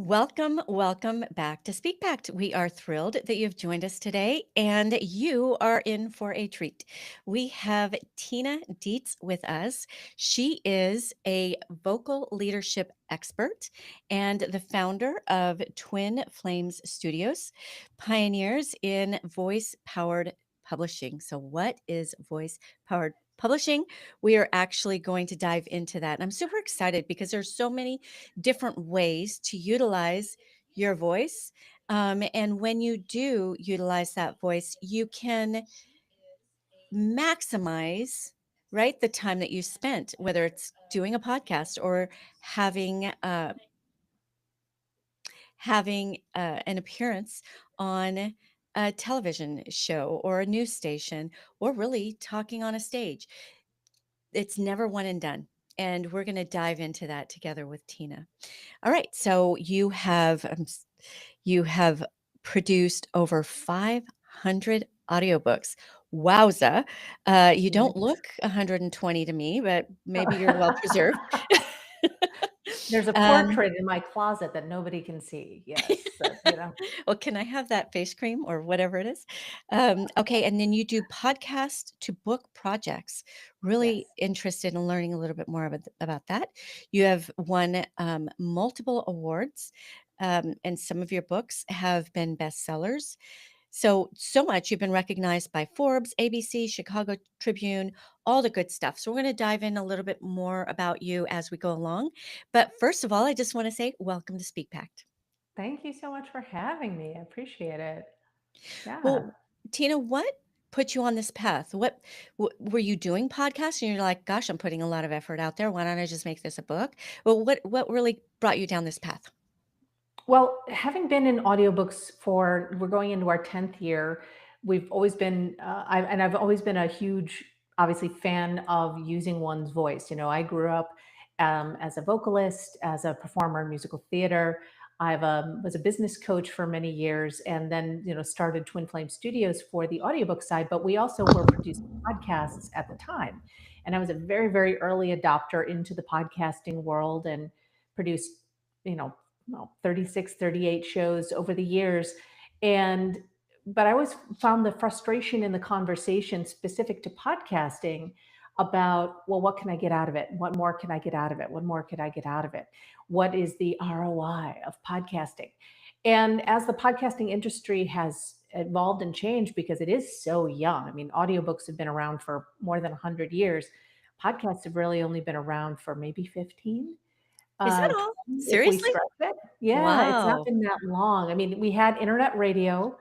Welcome back to Speak Pact. We are thrilled that you've joined us today, and you are in for a treat. We have Tina Dietz with us. She is a vocal leadership expert and the founder of Twin Flames Studios, pioneers in voice powered publishing. So, what is voice powered publishing? We are actually going to dive into that. And I'm super excited because there's so many different ways to utilize your voice. And when you do utilize that voice, you can maximize, right, the time that you spent, whether it's doing a podcast or having an appearance on a television show or a news station, or really talking on a stage. It's never one and done. And we're going to dive into that together with Tina. All right. So you have produced over 500 audiobooks. Wowza. You don't Yes. look 120 to me, but maybe you're well preserved. There's a um, portrait in my closet that nobody can see. Yes, that. well, can I have that face cream or whatever it is? Okay. And then you do podcast to book projects. Really Yes. interested in learning a little bit more about that. You have won multiple awards, and some of your books have been bestsellers. So much you've been recognized by Forbes, ABC, Chicago Tribune, all the good stuff. So we're going to dive in a little bit more about you as we go along. But first of all, I just want to say welcome to Speak Pact. Thank you so much for having me. I appreciate it. Yeah. Well, Tina, what put you on this path? What were you doing podcasts and you're like, gosh, I'm putting a lot of effort out there. Why don't I just make this a book? Well, what really brought you down this path? Well, having been in audiobooks we're going into our 10th year, we've always been, I've always been a huge, obviously, fan of using one's voice. I grew up as a vocalist, as a performer in musical theater. Was a business coach for many years, and then started Twin Flame Studios for the audiobook side. But we also were producing podcasts at the time, and I was a very, very early adopter into the podcasting world and produced, you know, well, 36, 38 shows over the years. And but I always found the frustration in the conversation specific to podcasting about, well, what can I get out of it? What more can I get out of it? What more could I get out of it? What is the ROI of podcasting? And as the podcasting industry has evolved and changed, because it is so young, I mean, audiobooks have been around for more than 100 years. Podcasts have really only been around for maybe 15, Is that all? 20, if we Seriously? stretch it. Yeah, it's not Wow. been that long. I mean, we had internet radio,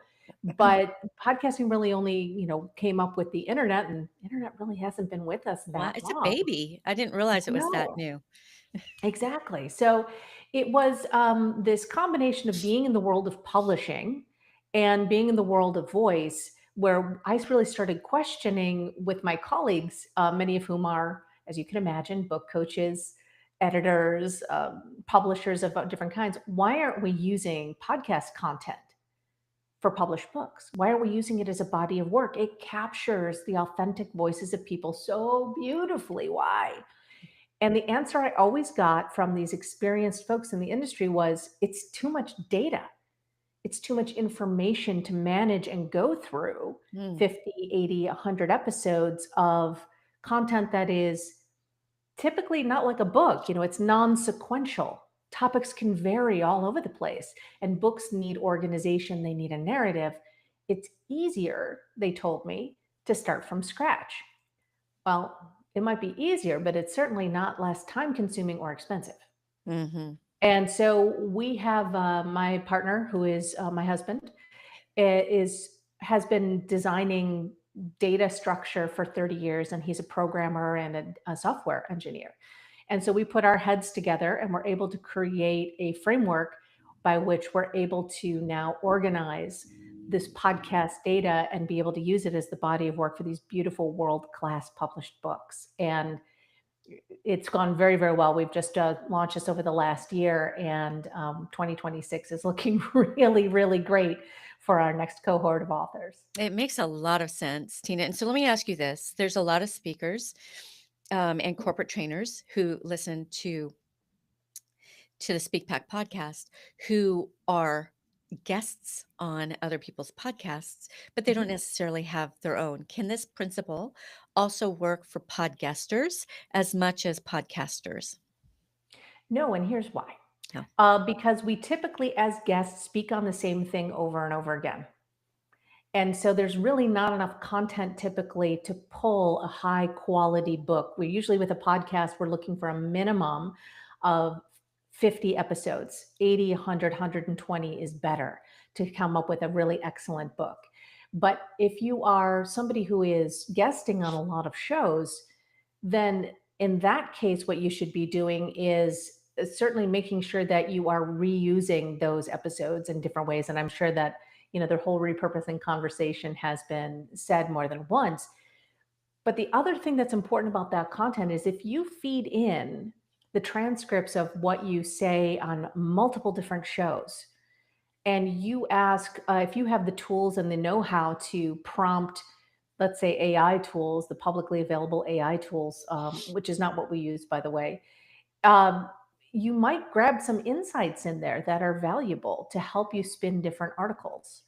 but podcasting really only, came up with the internet, and internet really hasn't been with us Wow, that it's a long. baby. I didn't realize it was that No, new. exactly. So it was this combination of being in the world of publishing and being in the world of voice, where I really started questioning with my colleagues, many of whom are, as you can imagine, book coaches, editors, publishers of different kinds. Why aren't we using podcast content for published books? Why are we using it as a body of work? It captures the authentic voices of people so beautifully. Why? And the answer I always got from these experienced folks in the industry was, it's too much data. It's too much information to manage and go through Mm. 50, 80, 100 episodes of content that is typically not like a book. It's non-sequential. Topics can vary all over the place, and books need organization, they need a narrative. It's easier, they told me, to start from scratch. Well, it might be easier, but it's certainly not less time consuming or expensive. Mhm. And so we have my partner, who is my husband, is has been designing data structure for 30 years, and he's a programmer and a software engineer. And so we put our heads together and we're able to create a framework by which we're able to now organize this podcast data and be able to use it as the body of work for these beautiful world class published books. And it's gone very, very well. We've just launched this over the last year, and 2026 is looking really, really great for our next cohort of authors. It makes a lot of sense, Tina. And so let me ask you this. There's a lot of speakers and corporate trainers who listen to the Speak Pack podcast who are guests on other people's podcasts, but they don't Mhm. necessarily have their own. Can this principle also work for podcasters as much as podcasters? No, and here's why. No. Because we typically, as guests, speak on the same thing over and over again. And so there's really not enough content typically to pull a high quality book. We usually, with a podcast, we're looking for a minimum of 50 episodes. 80, 100, 120 is better to come up with a really excellent book. But if you are somebody who is guesting on a lot of shows, then in that case, what you should be doing is certainly making sure that you are reusing those episodes in different ways. And I'm sure that, the whole repurposing conversation has been said more than once. But the other thing that's important about that content is if you feed in the transcripts of what you say on multiple different shows, and you ask if you have the tools and the know-how to prompt, let's say, AI tools, the publicly available AI tools, which is not what we use, by the way, um, you might grab some insights in there that are valuable to help you spin different articles,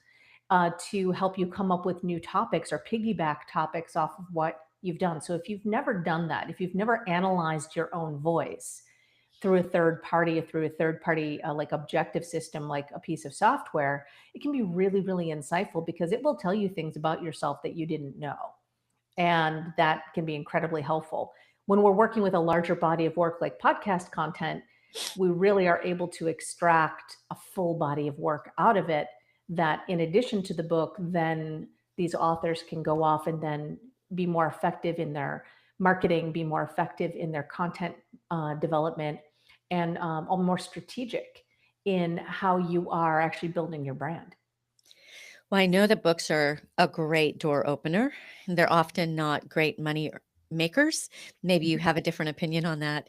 to help you come up with new topics or piggyback topics off of what you've done. So if you've never done that, if you've never analyzed your own voice through a third party, through a third party like objective system, like a piece of software, it can be really, really insightful because it will tell you things about yourself that you didn't know. And that can be incredibly helpful. When we're working with a larger body of work like podcast content, we really are able to extract a full body of work out of it that, in addition to the book, then these authors can go off and then be more effective in their marketing, be more effective in their content development, and more strategic in how you are actually building your brand. Well, I know that books are a great door opener. They're often not great money makers. Maybe you have a different opinion on that.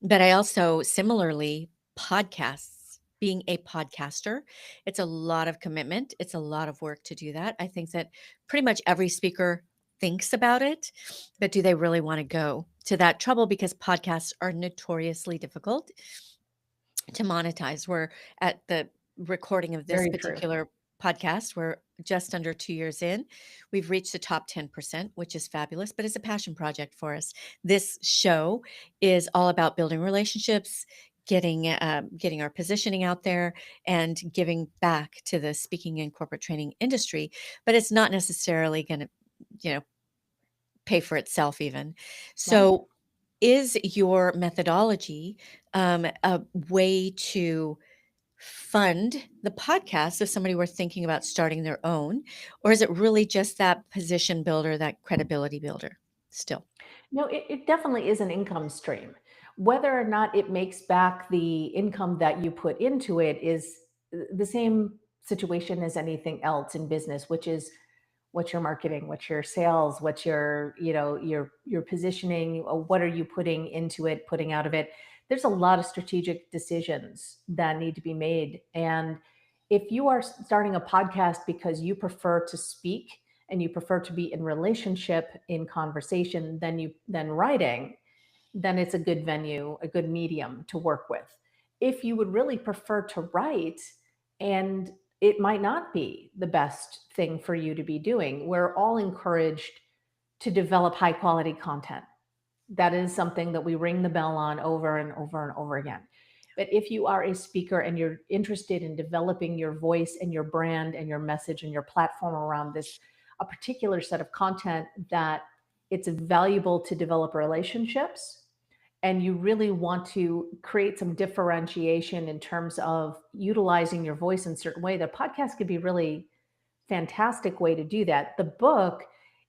But I also, similarly, podcasts, being a podcaster, it's a lot of commitment. It's a lot of work to do that. I think that pretty much every speaker thinks about it, but do they really want to go to that trouble? Because podcasts are notoriously difficult to monetize. We're at the recording of this Very true. particular podcast. We're just under 2 years in. We've reached the top 10%, which is fabulous, but it's a passion project for us. This show is all about building relationships, getting our positioning out there, and giving back to the speaking and corporate training industry. But it's not necessarily going to, you know, pay for itself even. Right. So, is your methodology a way to fund the podcast if somebody were thinking about starting their own? Or is it really just that position builder, that credibility builder still? No, it definitely is an income stream. Whether or not it makes back the income that you put into it is the same situation as anything else in business, which is what's your marketing, what's your sales, what's your, your positioning, what are you putting into it, putting out of it. There's a lot of strategic decisions that need to be made. And if you are starting a podcast because you prefer to speak and you prefer to be in relationship in conversation than writing, then it's a good venue, a good medium to work with. If you would really prefer to write, and it might not be the best thing for you to be doing, we're all encouraged to develop high quality content. That is something that we ring the bell on over and over and over again. But if you are a speaker and you're interested in developing your voice and your brand and your message and your platform around this, a particular set of content that it's valuable to develop relationships, and you really want to create some differentiation in terms of utilizing your voice in a certain way, the podcast could be really fantastic way to do that. The book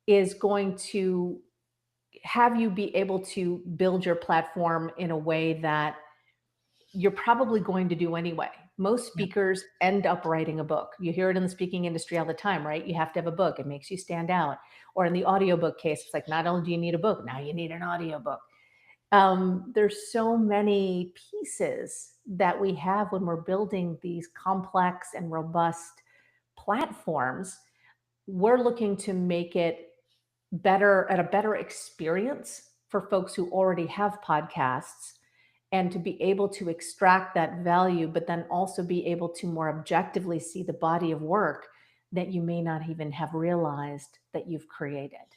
is going to have you be able to build your platform in a way that you're probably going to do anyway. Most Yeah. speakers end up writing a book. You hear it in the speaking industry all the time, right? You have to have a book. It makes you stand out. Or in the audiobook case, it's like not only do you need a book, now you need an audiobook. There's so many pieces that we have when we're building these complex and robust platforms. We're looking to make it better, at a better experience for folks who already have podcasts, and to be able to extract that value, but then also be able to more objectively see the body of work that you may not even have realized that you've created.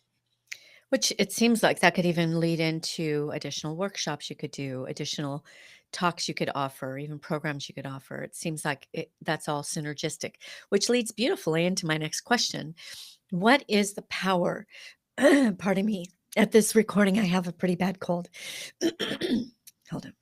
Which it seems like that could even lead into additional workshops you could do, additional talks you could offer, even programs you could offer. It seems like that's all synergistic, which leads beautifully into my next question. What is the power? Pardon me. At this recording, I have a pretty bad cold. Hold on.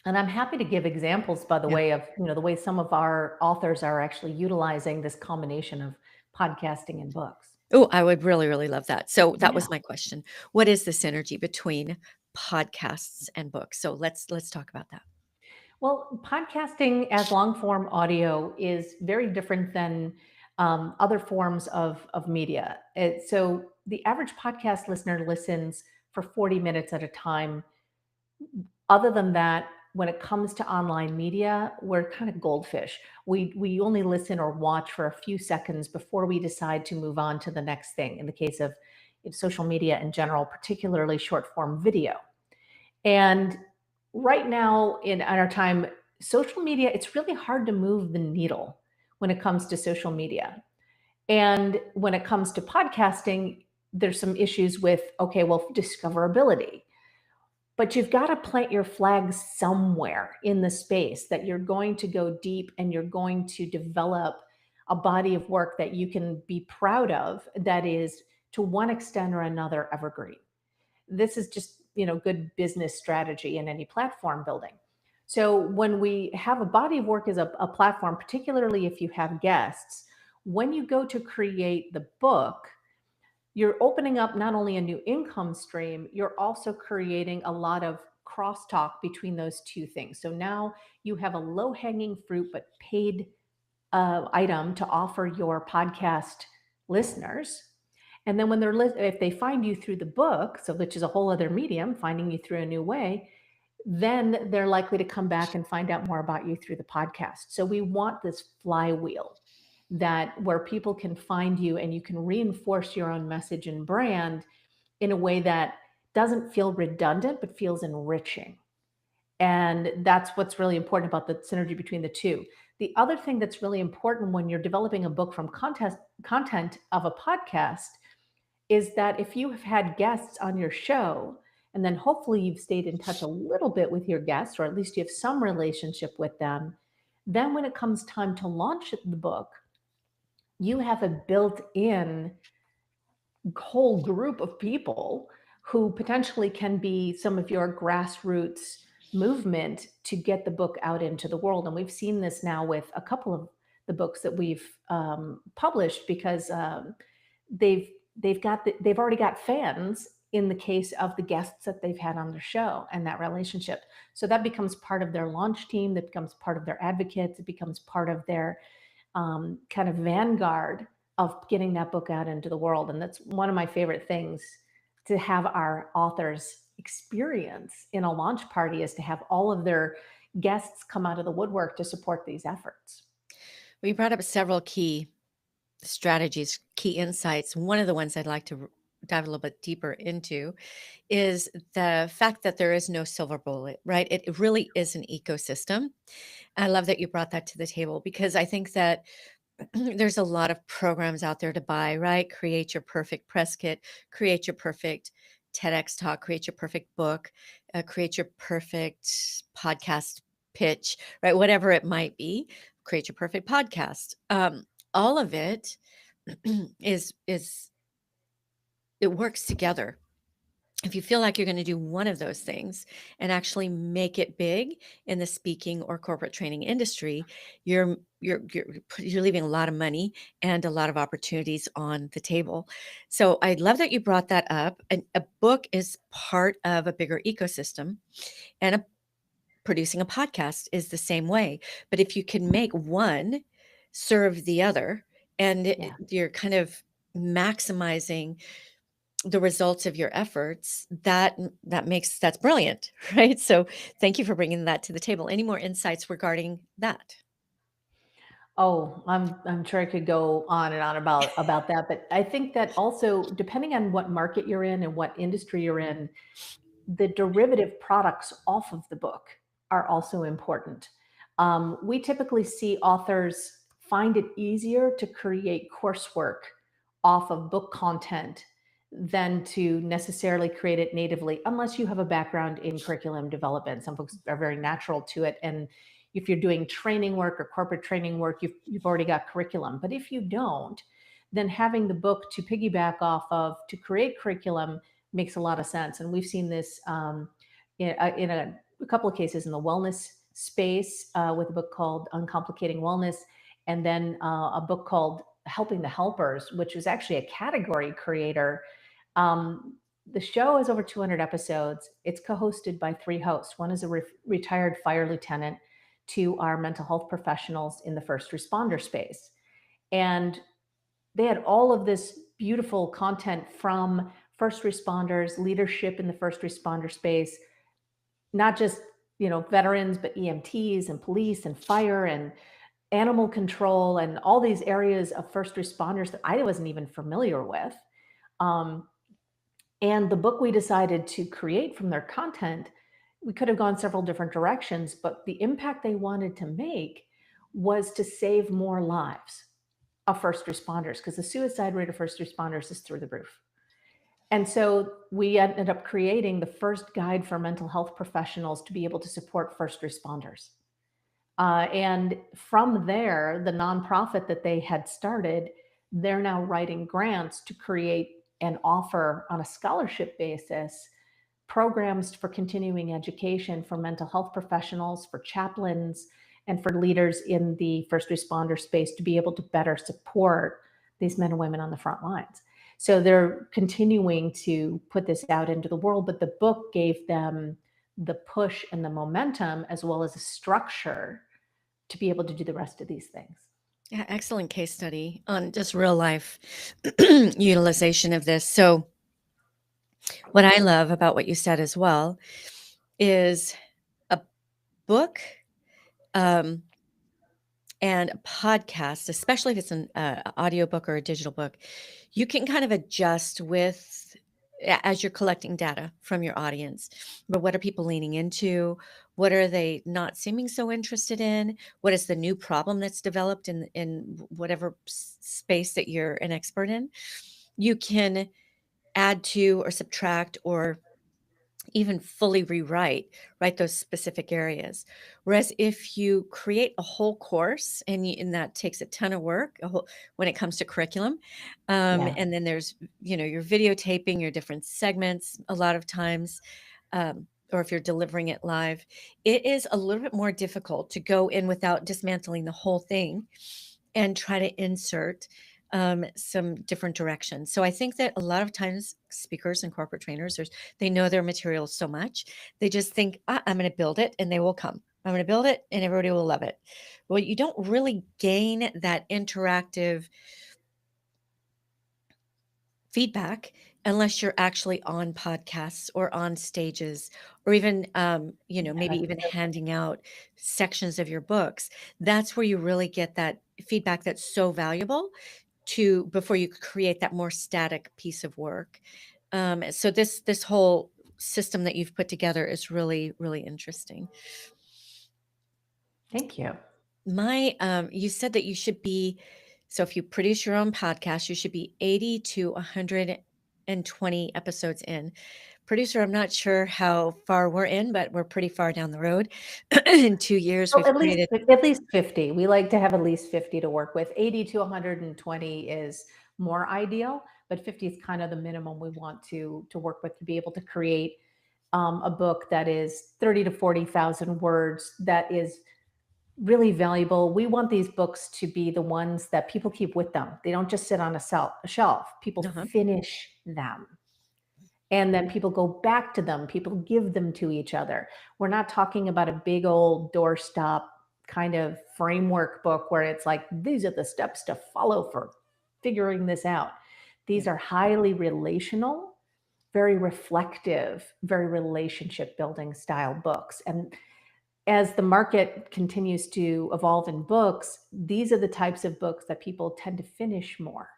And I'm happy to give examples, by the Yeah. way, of the way some of our authors are actually utilizing this combination of podcasting and books. Oh, I would really, really love that. So that Yeah. was my question. What is the synergy between podcasts and books? So let's talk about that. Well, podcasting as long form audio is very different than other forms of media. So the average podcast listener listens for 40 minutes at a time. Other than that, when it comes to online media, we're kind of goldfish. We only listen or watch for a few seconds before we decide to move on to the next thing. In the case of social media in general, particularly short form video. And right now in our time, social media, it's really hard to move the needle when it comes to social media. And when it comes to podcasting, there's some issues with, okay, well, discoverability. But you've got to plant your flag somewhere in the space that you're going to go deep and you're going to develop a body of work that you can be proud of that is, to one extent or another, evergreen. This is just good business strategy in any platform building. So when we have a body of work as a platform, particularly if you have guests, when you go to create the book, you're opening up not only a new income stream, you're also creating a lot of crosstalk between those two things. So now you have a low hanging fruit but paid item to offer your podcast listeners. And then when if they find you through the book, so which is a whole other medium, finding you through a new way, then they're likely to come back and find out more about you through the podcast. So we want this flywheel that where people can find you and you can reinforce your own message and brand in a way that doesn't feel redundant but feels enriching. And that's what's really important about the synergy between the two. The other thing that's really important when you're developing a book from content of a podcast is that if you have had guests on your show, and then hopefully you've stayed in touch a little bit with your guests, or at least you have some relationship with them, then when it comes time to launch the book, you have a built in whole group of people who potentially can be some of your grassroots movement to get the book out into the world. And we've seen this now with a couple of the books that we've published, because they've already got fans in the case of the guests that they've had on their show and that relationship. So that becomes part of their launch team, that becomes part of their advocates, it becomes part of their kind of vanguard of getting that book out into the world. And that's one of my favorite things to have our authors experience in a launch party, is to have all of their guests come out of the woodwork to support these efforts. We brought up several key strategies, key insights. One of the ones I'd like to dive a little bit deeper into is the fact that there is no silver bullet, right? It really is an ecosystem. I love that you brought that to the table, because I think that there's a lot of programs out there to buy, right? Create your perfect press kit, create your perfect TEDx talk, create your perfect book, create your perfect podcast pitch, right? Whatever it might be, create your perfect podcast. All of it is it works together. If you feel like you're going to do one of those things and actually make it big in the speaking or corporate training industry, you're leaving a lot of money and a lot of opportunities on the table. So I love that you brought that up. And a book is part of a bigger ecosystem, and producing a podcast is the same way. But if you can make one serve the other, and Yeah. you're kind of maximizing the results of your efforts, that's brilliant, right? So thank you for bringing that to the table. Any more insights regarding that? Oh, I'm sure I could go on and on about that, but I think that also depending on what market you're in and what industry you're in, the derivative products off of the book are also important. We typically see authors find it easier to create coursework off of book content than to necessarily create it natively, unless you have a background in curriculum development. Some folks are very natural to it. And if you're doing training work or corporate training work, you've already got curriculum. But if you don't, then having the book to piggyback off of to create curriculum makes a lot of sense. And we've seen this in a couple of cases in the wellness space with a book called Uncomplicating Wellness, and then a book called Helping the Helpers, which was actually a category creator. The show is over 200 episodes. It's co hosted by three hosts. One is a retired fire lieutenant, two are mental health professionals in the first responder space. And they had all of this beautiful content from first responders, leadership in the first responder space, not just veterans, but EMTs and police and fire and animal control and all these areas of first responders that I wasn't even familiar with. Um, and the book we decided to create from their content, we could have gone several different directions, but the impact they wanted to make was to save more lives of first responders because the suicide rate of first responders is through the roof. And so we ended up creating the first guide for mental health professionals to be able to support first responders. And from there, the nonprofit that they had started, they're now writing grants to create and offer on a scholarship basis programs for continuing education for mental health professionals, for chaplains, and for leaders in the first responder space to be able to better support these men and women on the front lines. So they're continuing to put this out into the world, but the book gave them the push and the momentum as well as a structure to be able to do the rest of these things. Yeah, excellent case study on just real life utilization of this. So, what I love about what you said as well is a book um, and a podcast, especially if it's an audiobook or a digital book, you can kind of adjust with as you're collecting data from your audience. But what are people leaning into? What are they not seeming so interested in? What is the new problem that's developed in whatever space that you're an expert in? You can add to or subtract or even fully write those specific areas. Whereas if you create a whole course and that takes a ton of work when it comes to curriculum, Yeah. and then there's you're videotaping your different segments a lot of times, or if you're delivering it live, it is a little bit more difficult to go in without dismantling the whole thing and try to insert some different directions. So I think that a lot of times speakers and corporate trainers, they know their material so much, they just think, I'm going to build it and they will come. I'm going to build it and everybody will love it. Well, you don't really gain that interactive feedback unless you're actually on podcasts or on stages or even Yeah, maybe that's even true. handing out sections of your books. That's where you really get that feedback that's so valuable to before you create that more static piece of work. So this whole system that you've put together is really really interesting. Thank you. You said that you should be, so if you produce your own podcast, you should be 80 to 120 episodes in. Producer, I'm not sure how far we're in, but we're pretty far down the road. In 2 years, Well, we've created. at least 50. We like to have at least 50 to work with. 80 to 120 is more ideal, but 50 is kind of the minimum we want to work with to be able to create a book that is 30 to 40,000 words that is really valuable. We want these books to be the ones that people keep with them. They don't just sit on a shelf. People Uh-huh. finish them. And then people go back to them. People give them to each other. We're not talking about a big old doorstop kind of framework book where it's like, these are the steps to follow for figuring this out. Yeah. These are highly relational, very reflective, very relationship building style books. And as the market continues to evolve in books, these are the types of books that people tend to finish more.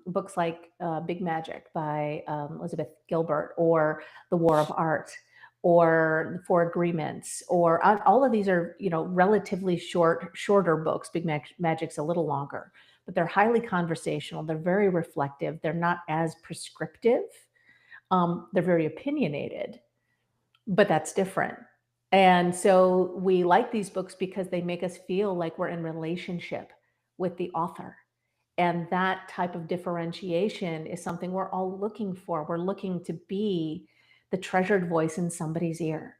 Books like Big Magic by Elizabeth Gilbert, or The War of Art, or The Four Agreements, or all of these are, relatively shorter books. Magic's a little longer, but they're highly conversational. They're very reflective. They're not as prescriptive. They're very opinionated, but that's different. And so we like these books because they make us feel like we're in relationship with the author. And that type of differentiation is something we're all looking for. We're looking to be the treasured voice in somebody's ear.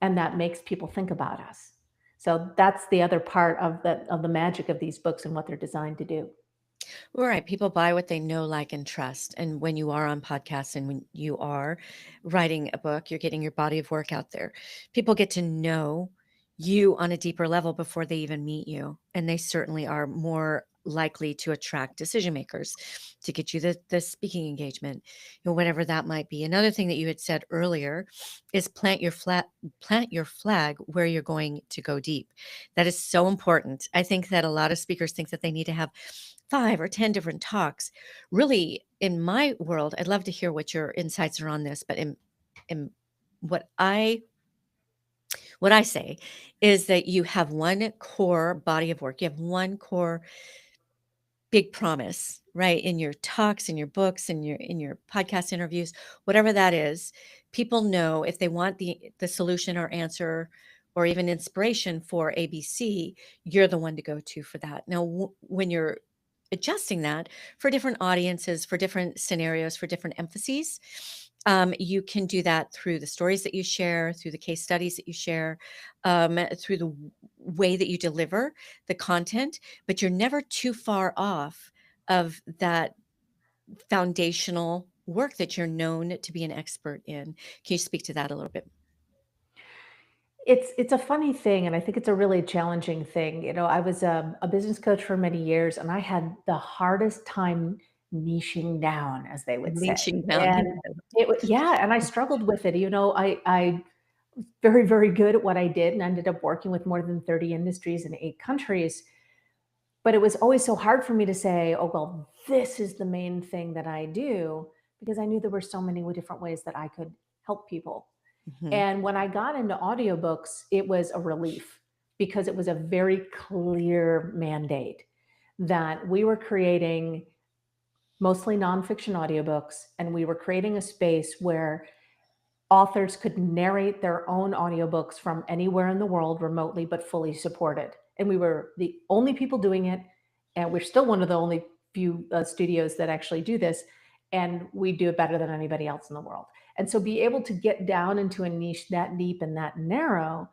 And that makes people think about us. So that's the other part of the magic of these books and what they're designed to do. Right. People buy what they know, like, and trust. And when you are on podcasts and when you are writing a book, you're getting your body of work out there. People get to know you on a deeper level before they even meet you. And they certainly are more likely to attract decision makers to get you the speaking engagement, whatever that might be. Another thing that you had said earlier is plant your flag where you're going to go deep. That is so important. I think that a lot of speakers think that they need to have 5 or 10 different talks. Really, in my world, I'd love to hear what your insights are on this, but in what I say is that you have one core body of work. You have one core big promise, right? In your talks, in your books, in your podcast interviews, whatever that is, people know if they want the solution or answer or even inspiration for ABC, you're the one to go to for that. Now, when you're adjusting that for different audiences, for different scenarios, for different emphases, you can do that through the stories that you share, through the case studies that you share, through the way that you deliver the content, but you're never too far off of that foundational work that you're known to be an expert in. Can you speak to that a little bit? It's a funny thing, and I think it's a really challenging thing. I was a business coach for many years, and I had the hardest time niching down, as they would say. Leaching down. And yeah, and I struggled with it. I very, very good at what I did and ended up working with more than 30 industries in 8 countries. But it was always so hard for me to say, oh, well, this is the main thing that I do, because I knew there were so many different ways that I could help people. Mhm. And when I got into audiobooks, it was a relief because it was a very clear mandate that we were creating mostly nonfiction audiobooks, and we were creating a space where authors could narrate their own audiobooks from anywhere in the world remotely, but fully supported. And we were the only people doing it. And we're still one of the only few studios that actually do this. And we do it better than anybody else in the world. And so be able to get down into a niche that deep and that narrow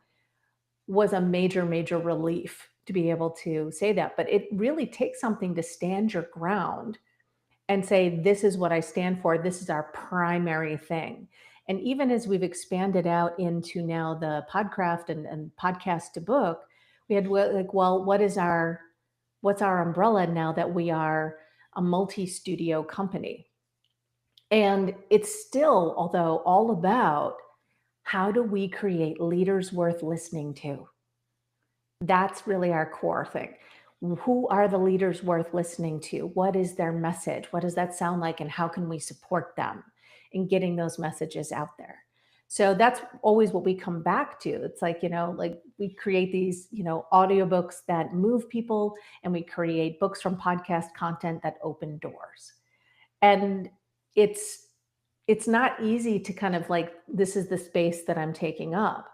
was a major, major relief to be able to say that. But it really takes something to stand your ground and say, this is what I stand for. This is our primary thing. And even as we've expanded out into now the podcraft and podcast to book, we had like, well, what's our umbrella now that we are a multi-studio company? And it's still, although all about how do we create leaders worth listening to? That's really our core thing. Who are the leaders worth listening to? What is their message? What does that sound like? And how can we support them in getting those messages out there? So that's always what we come back to. It's like, like we create these, audiobooks that move people, and we create books from podcast content that open doors. And it's it's not easy to kind of like, this is the space that I'm taking up,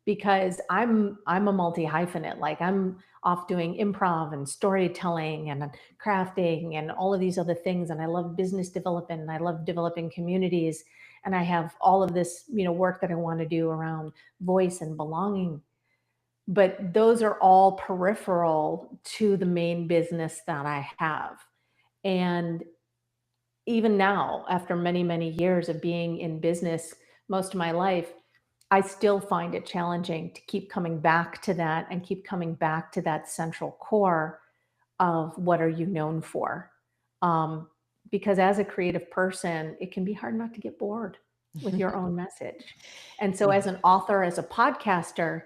because I'm a multi hyphenate. Like, I'm off doing improv and storytelling and crafting and all of these other things. And I love business development and I love developing communities. And I have all of this, work that I want to do around voice and belonging. But those are all peripheral to the main business that I have. And even now, after many, many years of being in business most of my life, I still find it challenging to keep coming back to that and keep coming back to that central core of what are you known for? Um, because as a creative person, it can be hard not to get bored. with your own message. And so as an author, as a podcaster,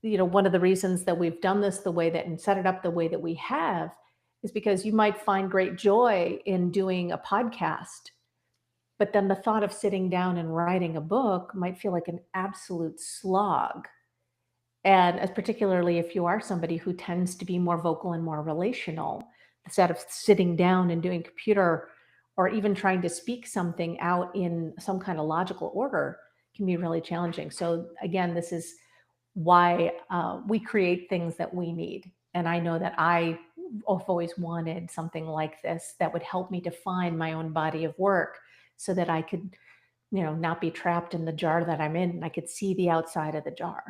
one of the reasons that we've done this the way that and set it up the way that we have is because you might find great joy in doing a podcast, but then the thought of sitting down and writing a book might feel like an absolute slog. And as particularly if you are somebody who tends to be more vocal and more relational, instead of sitting down and doing computer or even trying to speak something out in some kind of logical order can be really challenging. So again, this is why we create things that we need. And I know that I've always wanted something like this that would help me define my own body of work so that I could, not be trapped in the jar that I'm in and I could see the outside of the jar.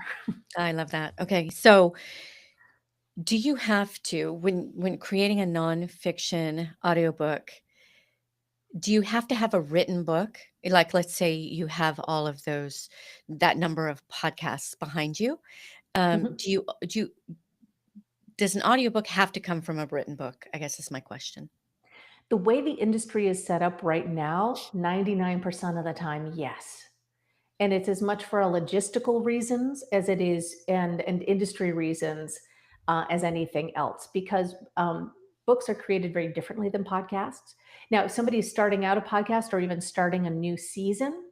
I love that. Okay, so do you have to when creating a nonfiction audiobook, do you have to have a written book? Like, let's say you have all of those that number of podcasts behind you. Mhm. Do you does an audiobook have to come from a written book? I guess is my question. The way the industry is set up right now, 99% of the time, yes. And it's as much for a logistical reasons as it is and industry reasons as anything else because books are created very differently than podcasts. Now, if somebody's starting out a podcast or even starting a new season,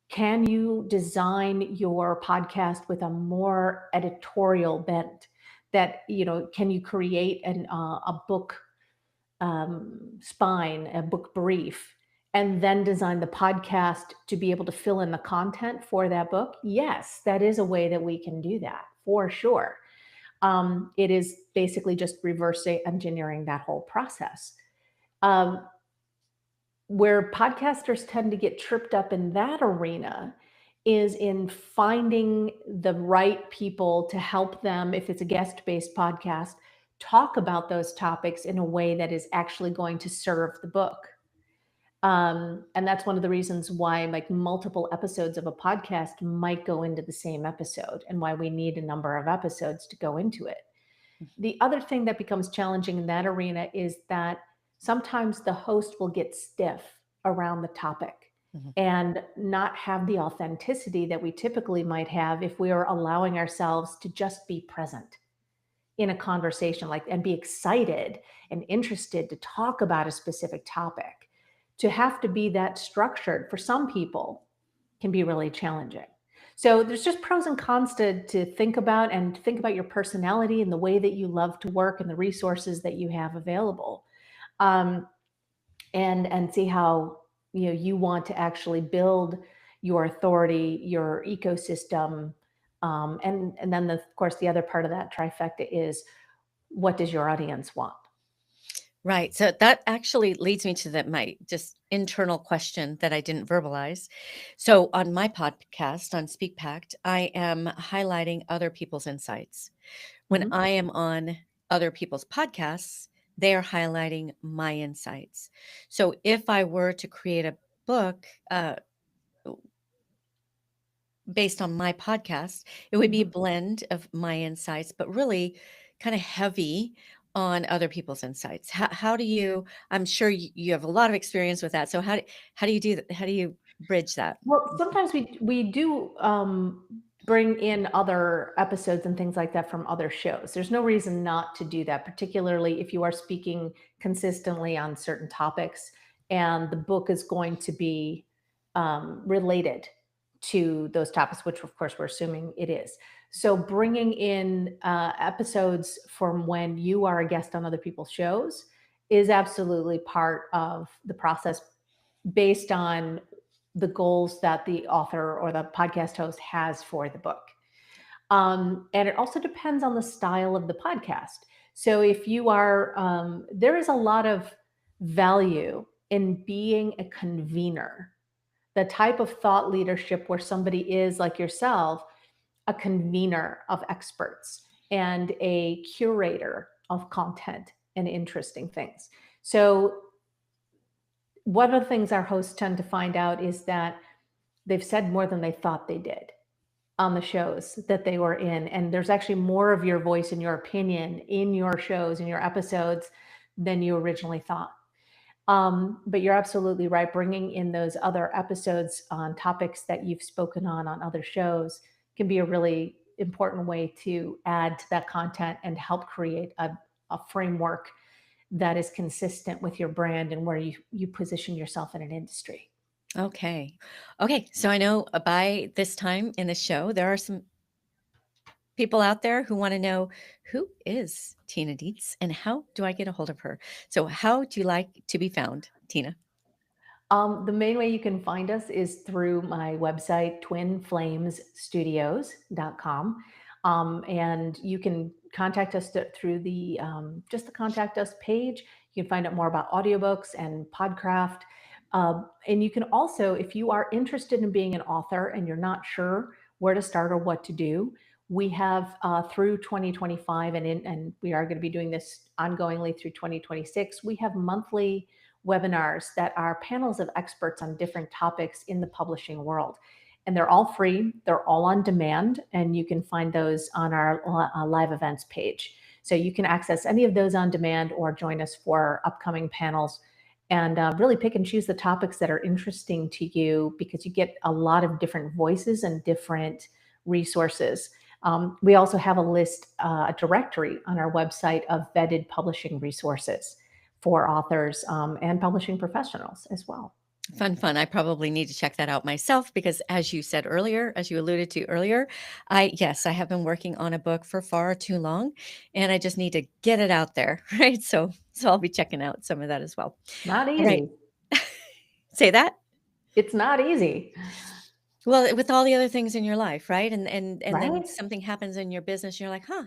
can you design your podcast with a more editorial bent? That can you create a book spine, a book brief, and then design the podcast to be able to fill in the content for that book? Yes, that is a way that we can do that for sure. It is basically just reverse engineering that whole process. Um, where podcasters tend to get tripped up in that arena is in finding the right people to help them, if it's a guest based podcast, talk about those topics in a way that is actually going to serve the book. And that's one of the reasons why like multiple episodes of a podcast might go into the same episode and why we need a number of episodes to go into it. The other thing that becomes challenging in that arena is that sometimes the host will get stiff around the topic Mhm. and not have the authenticity that we typically might have if we are allowing ourselves to just be present in a conversation like and be excited and interested to talk about a specific topic. To have to be that structured for some people can be really challenging. So there's just pros and cons to think about and to think about your personality and the way that you love to work and the resources that you have available. Um, and see how you want to actually build your authority, your ecosystem. And then of course the other part of that trifecta is what does your audience want? Right. So that actually leads me to my just internal question that I didn't verbalize. So on my podcast on Speak Pact, I am highlighting other people's insights. When Mhm. I am on other people's podcasts, they are highlighting my insights. So if I were to create a book based on my podcast, it would be a Mhm. blend of my insights, but really kind of heavy on other people's insights. How do you, I'm sure you have a lot of experience with that. So how do you do that? How do you bridge that? Well, sometimes we do bring in other episodes and things like that from other shows. There's no reason not to do that, particularly if you are speaking consistently on certain topics, and the book is going to be related to those topics, which of course we're assuming it is. So bringing in episodes from when you are a guest on other people's shows is absolutely part of the process based on the goals that the author or the podcast host has for the book. And it also depends on the style of the podcast. So if you are, there is a lot of value in being a convener, the type of thought leadership where somebody is like yourself, a convener of experts and a curator of content and interesting things. So one of the things our hosts tend to find out is that they've said more than they thought they did on the shows that they were in. And there's actually more of your voice and your opinion in your shows and your episodes than you originally thought. But you're absolutely right. Bringing in those other episodes on topics that you've spoken on other shows can be a really important way to add to that content and help create a framework that is consistent with your brand and where you position yourself in an industry. Okay. Okay, so I know, by this time in the show, there are some people out there who wanna know, who is Tina Dietz and how do I get a hold of her? So how do you like to be found, Tina? The main way you can find us is through my website, twinflamesstudios.com. And you can contact us through the just the contact us page. You can find out more about audiobooks and Podcraft. And you can also, if you are interested in being an author and you're not sure where to start or what to do, we have through 2025 and we are going to be doing this ongoingly through 2026. We have monthly webinars that are panels of experts on different topics in the publishing world. And they're all free, they're all on demand, and you can find those on our live events page. So you can access any of those on demand or join us for upcoming panels and really pick and choose the topics that are interesting to you because you get a lot of different voices and different resources. We also have a list, a directory on our website of vetted publishing resources for authors and publishing professionals as well. Fun, fun. I probably need to check that out myself because as you said earlier, as you alluded to earlier, yes, I have been working on a book for far too long and I just need to get it out there, right? So I'll be checking out some of that as well. Not All right. easy. Say that? It's not easy, Well, with all the other things in your life, right? And then right? something happens in your business, you're like, "Huh,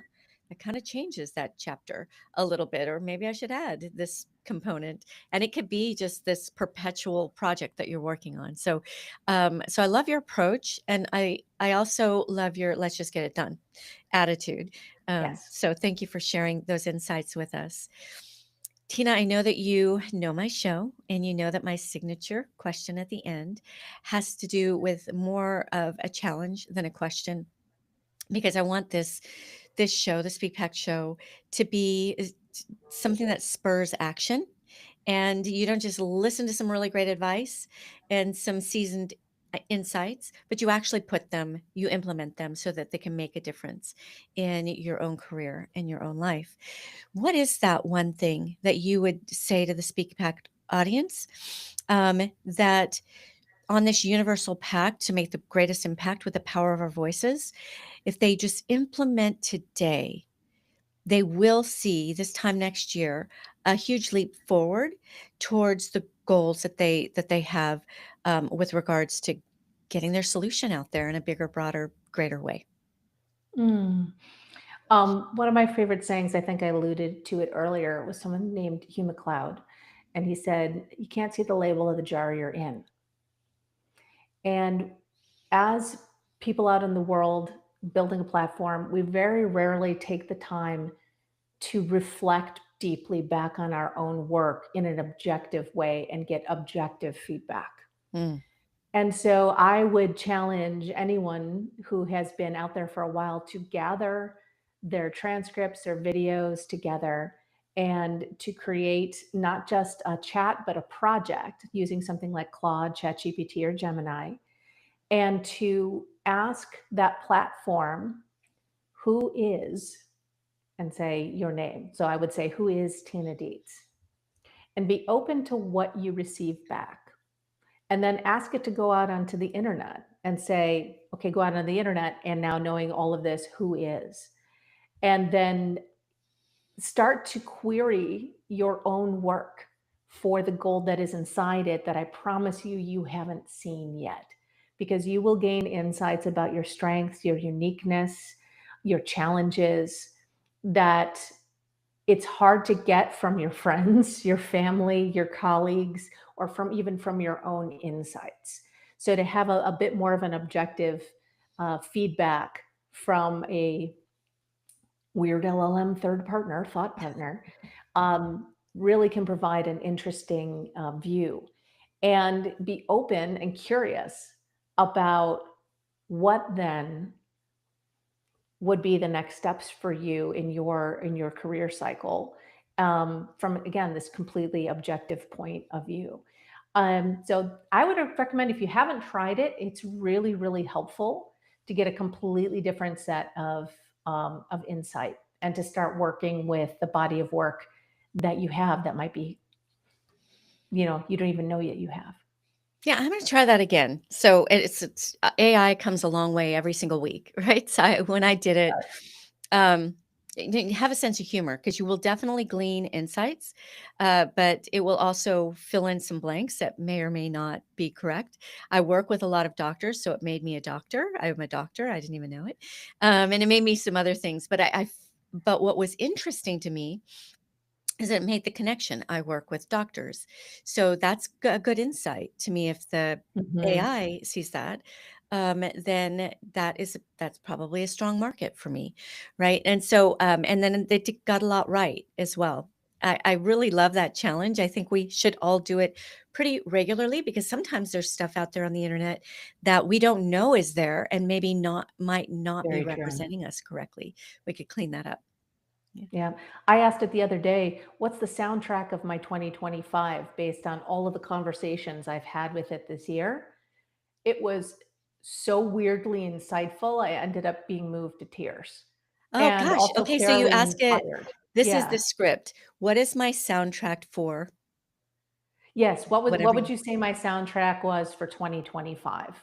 that kinda changes that chapter a little bit, or maybe I should add this component." And it could be just this perpetual project that you're working on. So I love your approach, and I also love your "let's just get it done" attitude. Yes. So thank you for sharing those insights with us. Tina, I know that you know my show, and you know that my signature question at the end has to do with more of a challenge than a question because I want this show, the Speak Pack show, to be something that spurs action and you don't just listen to some really great advice and some seasoned insights, but you actually you implement them so that they can make a difference in your own career and your own life. What is that one thing that you would say to the Speak Pack audience, that on this universal pact to make the greatest impact with the power of our voices, if they just implement today, they will see this time next year a huge leap forward towards the goals that they have, with regards to getting their solution out there in a bigger, broader, greater way. Mm. One of my favorite sayings, I think I alluded to it earlier, was someone named Hugh McLeod. And he said, "You can't see the label of the jar you're in." And as people out in the world building a platform, we very rarely take the time to reflect deeply back on our own work in an objective way and get objective feedback. Mm. And so I would challenge anyone who has been out there for a while to gather their transcripts or videos together and to create not just a chat, but a project using something like Claude, ChatGPT, or Gemini, and to ask that platform, who is, and say your name. So I would say, who is Tina Dietz? And be open to what you receive back. And then ask it to go out onto the internet and say, okay, go out on the internet. And now knowing all of this, who is? And then start to query your own work for the gold that is inside it that I promise you, you haven't seen yet. Because you will gain insights about your strengths, your uniqueness, your challenges that it's hard to get from your friends, your family, your colleagues, or from even from your own insights. So to have a bit more of an objective feedback from a weird LLM thought partner, really can provide an interesting view and be open and curious about what then would be the next steps for you in your career cycle from, again, this completely objective point of view. So I would recommend, if you haven't tried it, it's really, really helpful to get a completely different set of insight and to start working with the body of work that you have that might be, you don't even know yet you have. Yeah, I'm gonna try that again. So AI comes a long way every single week, right? So when I did it, um, have a sense of humor because you will definitely glean insights, but it will also fill in some blanks that may or may not be correct. I work with a lot of doctors, so it made me a doctor. I'm a doctor. I didn't even know it, and it made me some other things. But what was interesting to me is it made the connection. I work with doctors. So that's a good insight to me. If the Mhm. AI sees that, then that's probably a strong market for me, right? And so, and then they got a lot right as well. I really love that challenge. I think we should all do it pretty regularly because sometimes there's stuff out there on the internet that we don't know is there and maybe not might not be Very true. representing us correctly. We could clean that up. Yeah. Yeah. I asked it the other day, what's the soundtrack of my 2025 based on all of the conversations I've had with it this year? It was so weirdly insightful, I ended up being moved to tears Oh and gosh. also Okay, so you fairly ask it, inspired. this is the Yeah. script. What is my soundtrack for Yes, what whatever would you you say my soundtrack was for 2025?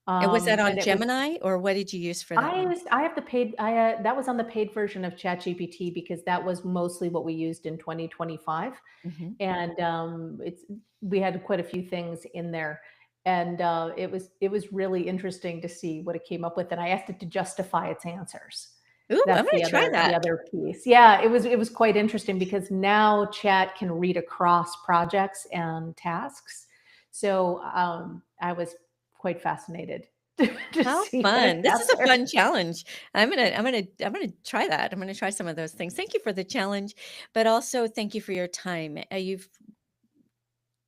and was that on And it was Gemini or what did you use for that one? I have the paid that was on the paid version of ChatGPT because that was mostly what we used in 2025. Mhm. And it's we had quite a few things in there, and it was really interesting to see what it came up with. And I asked it to justify its answers. Ooh, I'm That's gonna try the that. other piece. Yeah, it was quite interesting because now Chat can read across projects and tasks. So I was quite fascinated to How see what it fun. This got is a there. fun challenge. I'm gonna try that. I'm gonna try some of those things. Thank you for the challenge, but also thank you for your time. You've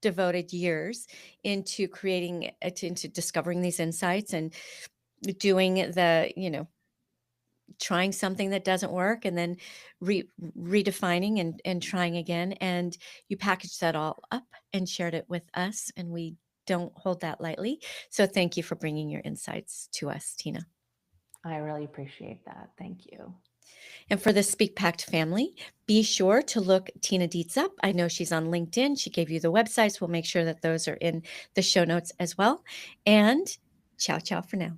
devoted years into creating into discovering these insights and doing trying something that doesn't work and then redefining and trying again. And you packaged that all up and shared it with us. And we don't hold that lightly. So thank you for bringing your insights to us, Tina. I really appreciate that. Thank you. And for the Speak Packed family, be sure to look Tina Dietz up. I know she's on LinkedIn. She gave you the websites. We'll make sure that those are in the show notes as well. And ciao, ciao for now.